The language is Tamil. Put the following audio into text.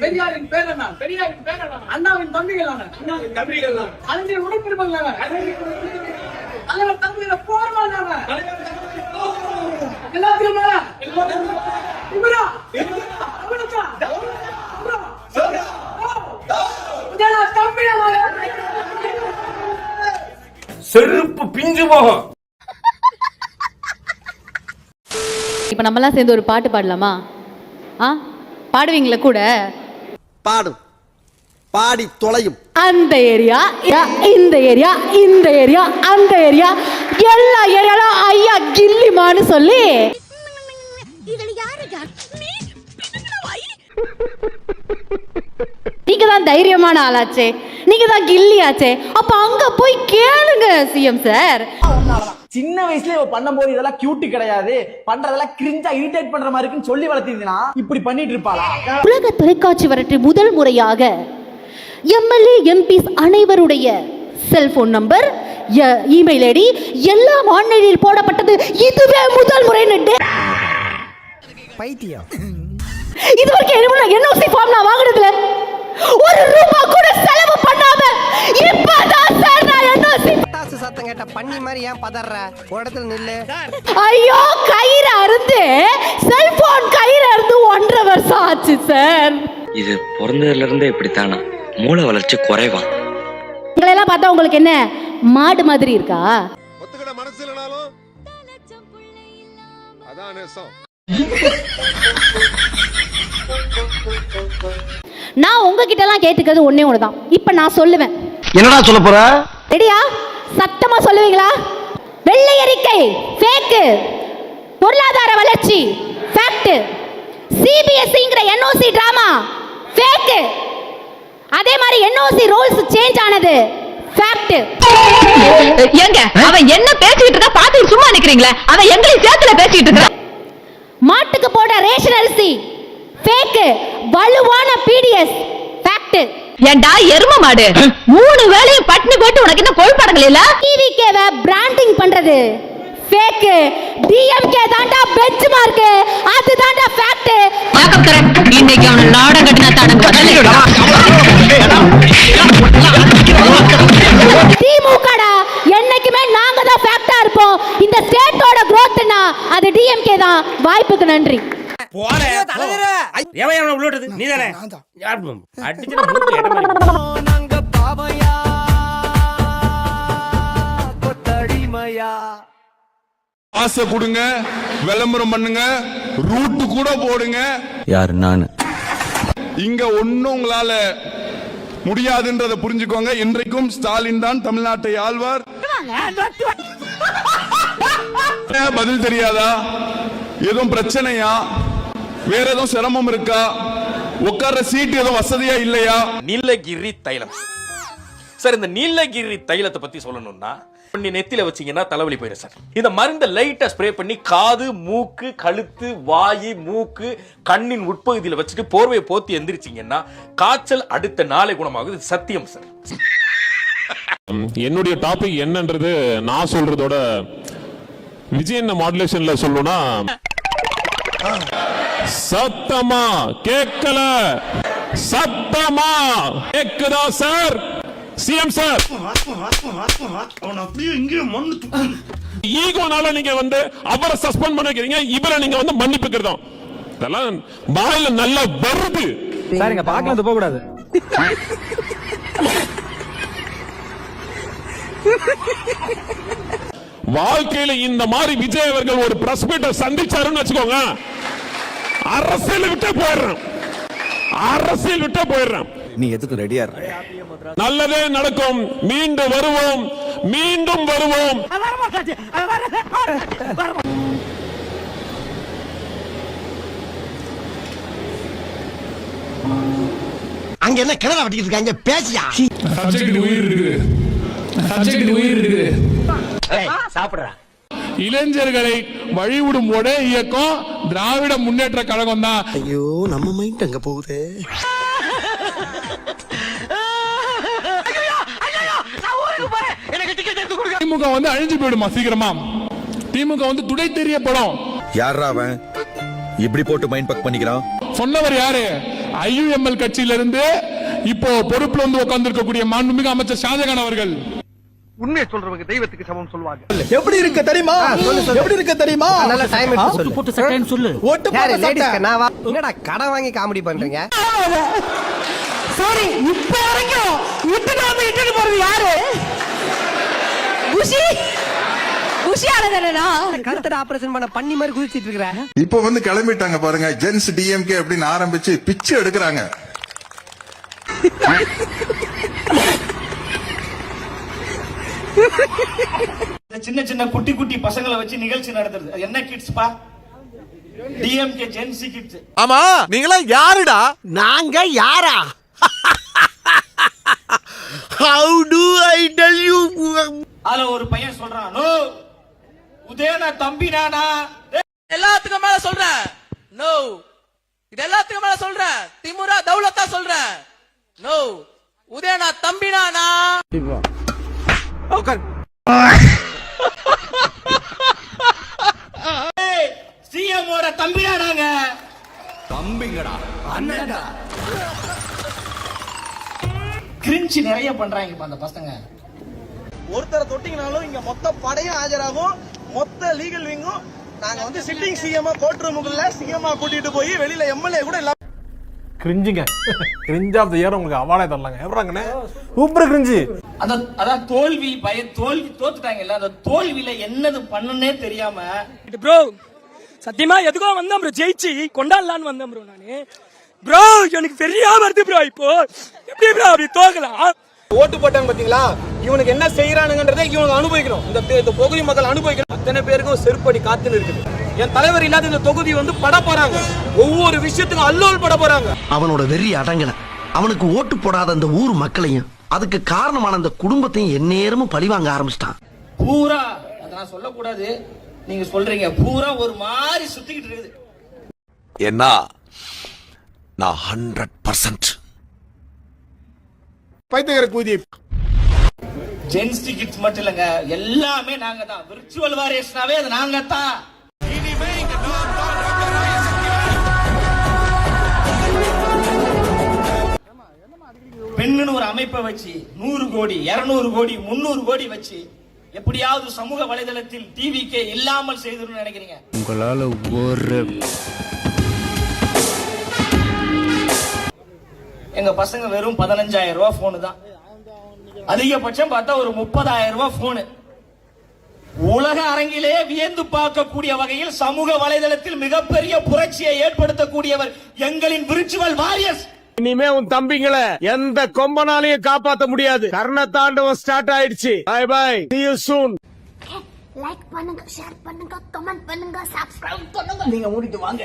பெரியாரின் பேரன், அண்ணாவின் தம்பிகள், அறிஞர் உடன்பிறப்புகள், தலைவர் தம்பிகளை போர்வாங்க, எல்லாத்திலும் மேல இவரா செருப்பு பிஞ்சு போகும். இப்ப நம்மலாம் சேர்ந்து ஒரு பாட்டு பாடலாமா? பாடுவீங்களா கூட? பாடும், பாடி தொலையும். அந்த ஏரியா, இந்த ஏரியா, இந்த ஏரியா, அந்த ஏரியா, எல்லா ஏரியாலும் ஐயா கில்லிமான்னு சொல்லி நீங்க தான் தைரியமான ஆளாச்சே, நீங்க தான் கில்லியாச்சே, அப்ப அங்க போய் கேளுங்க சிஎம் சார். சின்ன வயசுல இவ பண்ணும்போது இதெல்லாம் கியூட் கிடையாது, பண்றதெல்லாம் கிரிஞ்சா இரிட்டேட் பண்ற மாதிரி இருக்குன்னு சொல்லி வளர்த்தீங்கன்னா இப்படி பண்ணிட்டு இருப்பாளா? உலக தொலைக்காட்சி வரட்டு முதல் முறையாக எம்எல்ஏ எம்பிஸ் அனைவருடைய செல்போன் நம்பர், இமெயில் ஐடி எல்லாம் ஆன்லைனில் போடப்பட்டது. இதுவே முதல் முறை. பைத்தியம். இது வரைக்கும் என்ஓசி ஃபார்ம் நான் வாங்குனதுல ஒரு ரூபாய் கூட செலவு பண்ணாம இப்பதான் சார் நான் என்ஓசி. பட்டாசு சத்தம் கேட்ட பண்ணி மாதிரி ஏன் பதற? ஒரு இடத்துல நில்லு. ஐயோ, கயிறு அறுந்து செல்போன் கயிறு அறுந்து 1.5 வருஷம் ஆச்சு சார். இது பிறந்ததுல இருந்தே இப்படித்தானா? மூளை வளர்ச்சி குறைவா? உங்களெல்லாம் பார்த்தா உங்களுக்கு என்ன மாடு மாதிரி இருக்கா? ஒத்துக்கிட மனசு இல்லனாலும் அதான் நேசம். நான் உங்ககிட்ட எல்லாம் கேட்டுக்கிறது ஒண்ணே ஒண்ணுதான். இப்ப நான் சொல்லுவேன். என்னடா சொல்ல போற? ரெடியா? சத்தமா சொல்லுவீங்களா? வெள்ளை அறிக்கை ஃபேக், பொருளாதார வளர்ச்சி ஃபேக்ட், சிபிஎஸ்இங்கிற என்ஓசி டிராமா ஃபேக், அதே மாதிரி என்ஓசி ரூல்ஸ் சேஞ்ச் ஆனது ஃபேக்ட். ஏங்க அவன் என்ன பேசிட்டு இருக்கா பாத்து சும்மா நிக்கிறீங்களா? அவன் எங்களையும் சேர்த்துல பேசிட்டு இருக்கா. மாட்டுக்கு போட ரேஷன் அரிசி ஃபேக், வலுவான பிடிஎஸ் ஃபேக்ட். ஏண்டா எரும மாடு, 3 வேளையும் பட்னி போட்டு உனக்கு என்ன கொழுப்படங்கள் இல்ல? டிவிகேவை பிராண்டிங் பண்றது ஃபேக், டிஎம்கே தாண்டா பெஞ்ச் மார்க், அது தாண்டா ஃபேக்ட். Makeup correct. இன்னைக்கு அவன நாடகம் கட்டினா தாடங்க வரலடா. திமுகடா என்னைக்குமே நாங்க தான் ஃபேக்ட்டா இருப்போம். இந்த ஸ்டேட்டோட growthனா அது டிஎம்கே தான். வாய்ப்புக்கு நன்றி. போடே தலைவரே. எவன் எவன உள்ளோட்டது? நீதானே? யார் அடிச்சு மூக்கு எடமா நாங்க பாவையா கொத்தடிமையா. ஆசை கொடுங்க, விளம்பரம் பண்ணுங்க, ரூட் கூட போடுங்க. யாரு? நானு. இங்க ஒண்ணும் உங்களால முடியாதுன்றதை புரிஞ்சுக்கோங்க. இன்றைக்கும் ஸ்டாலின் தான் தமிழ்நாட்டை ஆழ்வார். பதில் தெரியாதா? எதுவும் பிரச்சனையா? வேற எதுவும் சிரமம் இருக்கா? உட்கார்ற சீட் எதுவும் வசதியா இல்லையா? நீலகிரி தைலம் சார். இந்த நீலகிரி தைலத்தை பத்தி சொல்லணும்னா நெத்தில வச்சீங்கன்னா தலைவலி போயிடும் சார். இந்த மருந்தை லைட்டா ஸ்ப்ரே பண்ணி காது, மூக்கு, கழுத்து, வாய், மூக்கு, கண்ணின் உட்பகுதியில் வச்சுட்டு போர்வையை போத்தி எந்திரிச்சிங்கன்னா காய்ச்சல் அடுத்த நாளை குணமாகுது. சத்தியம் சார். என்னுடைய டாபிக் என்னன்றது நான் சொல்றதோட விஜய் என்ன மாடுலேஷன்ல சொல்லணும்னா, சத்தமா கேட்கல, சத்தமா கேக்குதா சார்? சிஎம் சார், ஈகோனால நீங்க வந்து அவரை சஸ்பெண்ட் பண்ண வைக்கிறீங்க, இவரை நீங்க வந்து மன்னிப்புக்கிறதும் இதெல்லாம் வாயில நல்லா வருது சார். இங்க பார்க்கலாம் போக கூடாது. வாழ்க்கையில இந்த மாதிரி விஜய் அவர்கள் ஒரு பிரஸ் மீட்டை சந்திச்சாருன்னு வச்சுக்கோங்க, அரசியல் விட்டே போயிடுறேன், அரசியல் விட்டே போயிடுறேன். நீ எதுக்கு ரெடியா இருக்க? நல்லதே நடக்கும். மீண்டும் வருவோம், மீண்டும் வருவோம். அங்க என்ன கிணறு வட்டிக்கிட்டு இருக்காங்க? பேசியா? சப்ஜெக்ட் உயிர் இருக்கு, சப்ஜெக்ட் உயிர் இருக்கு. சாப்பிடுறா. இளைஞர்களை வழிவிடும் ஒரே இயக்கம் திராவிட முன்னேற்ற கழகம் தான். ஐயோ, நம்ம மைண்ட் அங்க போகுது. திமுக வந்து அழிஞ்சு போயிடுமா சீக்கிரமா? திமுக வந்து துடை தெரிய படம். யாரா அவன் இப்படி போட்டு மைண்ட் பக் பண்ணிக்கிறான்? சொன்னவர் யாரு? IUML கட்சியிலிருந்து இப்போ பொறுப்புல வந்து உட்கார்ந்து இருக்கக்கூடிய மாண்புமிகு அமைச்சர் ஷாஜகான் அவர்கள். உண்மையை சொல்றவங்க தெய்வத்துக்கு சமம் சொல்லுவாங்க. எப்படி இருக்க தெரியுமா? எப்படி இருக்க தெரியுமா? நல்ல டைம் எடுத்து சொல்லு. போட்டு சட்டைன்னு சொல்லு. ஓட்டு யாரு போட்ட லேடிஸ் சட்டை. நான் என்னடா கடன் வாங்கி காமெடி பண்றீங்க? சாரி இப்ப வரைக்கும் இட்டு போறது யாரு? குஷி குஷியானதானா? கருத்தட ஆபரேஷன் பண்ண பண்ணி மாதிரி குதிச்சிட்டு இருக்கற. இப்போ வந்து கிளம்பிட்டாங்க பாருங்க, ஜென்ஸ் DMK அப்படின்னு ஆரம்பிச்சு பிச்சு எடுக்கிறாங்க. சின்ன சின்ன குட்டி குட்டி பசங்களை வச்சு நிகழ்ச்சி நடத்துறது. அது என்ன கிட்ஸ் பா? DMK gen Z kids. ஆமா நீங்களா யாருடா? நாங்க யாரா? How do I tell you? அதுல ஒரு பையன் சொல்றான், நோ உதயனா தம்பி நானா எல்லாத்துக்கும் மேல சொல்றேன். நோ இது எல்லாத்துக்கும் மேல சொல்றேன். திமுரா தௌலத்தா சொல்றேன். நோ உதயனா தம்பி நானா. சிஎம் ஓட தம்பிடா நாங்க. தம்பிங்கடா அண்ணன்டா. கிரிஞ்சி நிறைய பண்றாங்க அந்த பசங்க. ஒருத்தரை தொட்டிங்கனாலும் இங்க மொத்த படையும் ஆஜராகும், மொத்த லீகல் விங்கும். நாங்க வந்து சிட்டிங் சிஎம் கோர்ட் ரூமுக்குள்ள சிஎம் கூட்டிட்டு போய் வெளியில MLA கூட எல்லாம் கிரிஞ்சுங்க. கிரிஞ்ச் ஆஃப் தி இயர் உங்களுக்கு அவார்டே தரலாங்க. எவராங்கண்ணே சூப்பர் கிரிஞ்சு. அதான் தோல்வி தோல்வி தோத்துட்டாங்கல்ல, அந்த தோல்வியில என்னது பண்ணுனே தெரியாம. ப்ரோ சத்தியமா எதுக்கோ வந்தேன் ப்ரோ, ஜெயிச்சு கொண்டாடலான்னு வந்தேன் ப்ரோ. நானு ப்ரோ எனக்கு பெரிய வருது ப்ரோ. இப்போ எப்படி ப்ரோ அப்படி தோக்கலாம்? ஓட்டு போட்டாங்க பாத்தீங்களா, இவனுக்கு என்ன செய்யறானுங்கன்றதை இவனுக்கு அனுபவிக்கணும். இந்த தொகுதி மக்கள் அனுபவிக்கணும். அத்தனை பேருக்கும் செருப்படி காத்துன்னு இருக்குது. என் தலைவர் இல்லாத இந்த தொகுதி வந்து பட போறாங்க. ஒவ்வொரு விஷயத்துக்கும் அல்லோல் பட போறாங்க. அவனோட வெறி அடங்கல. அவனுக்கு ஓட்டு போடாத அந்த ஊர் மக்களையும் அதுக்கு காரணமான அந்த குடும்பத்தையும் எந்நேரமும் பழிவாங்க ஆரம்பிச்சிட்டான். பூரா அதெல்லாம் சொல்லக்கூடாது, நீங்க சொல்றீங்க. பூரா ஒரு மாதிரி சுத்திக்கிட்டு இருக்குது. என்ன நான் 100% பைத்தியக்கார கூதி. ஜென்ஸ் டிக்கெட்ஸ் மட்டும் இல்லங்க, எல்லாமே நாங்க தான். விர்ச்சுவல் வாரியர்ஸ்னாவே அது நாங்க தான். பெண்ணுன்னு ஒரு அமைப்பை வச்சு 100 கோடி 200 கோடி 300 கோடி வச்சு எப்படியாவது சமூக வலைதளத்தில் TVK இல்லாமல் செய்துன்னு நினைக்கிறீங்க. உங்களால ஒரு எங்க பசங்க வெறும் 15,000 ரூபாய் போனு தான். அதிகபட்சம் பார்த்தா ஒரு 30,000 ரூபாய் போனு. உலக அரங்கிலே வியந்து பார்க்கக்கூடிய வகையில் சமூக வலைதளத்தில் மிகப்பெரிய புரட்சியை ஏற்படுத்தக்கூடியவர் எங்களின் விர்ச்சுவல் வாரியர்ஸ். இனிமே உன் தம்பிங்களை எந்த கொம்பனாலையும் காப்பாத்த முடியாது. கர்ண தாண்டவம் ஸ்டார்ட் ஆயிடுச்சு. Bye bye, see you soon. Like பண்ணுங்க, ஷேர் பண்ணுங்க, கமெண்ட் பண்ணுங்க, சப்ஸ்கிரைப் பண்ணுங்க. நீங்க மூடிட்டு வாங்க.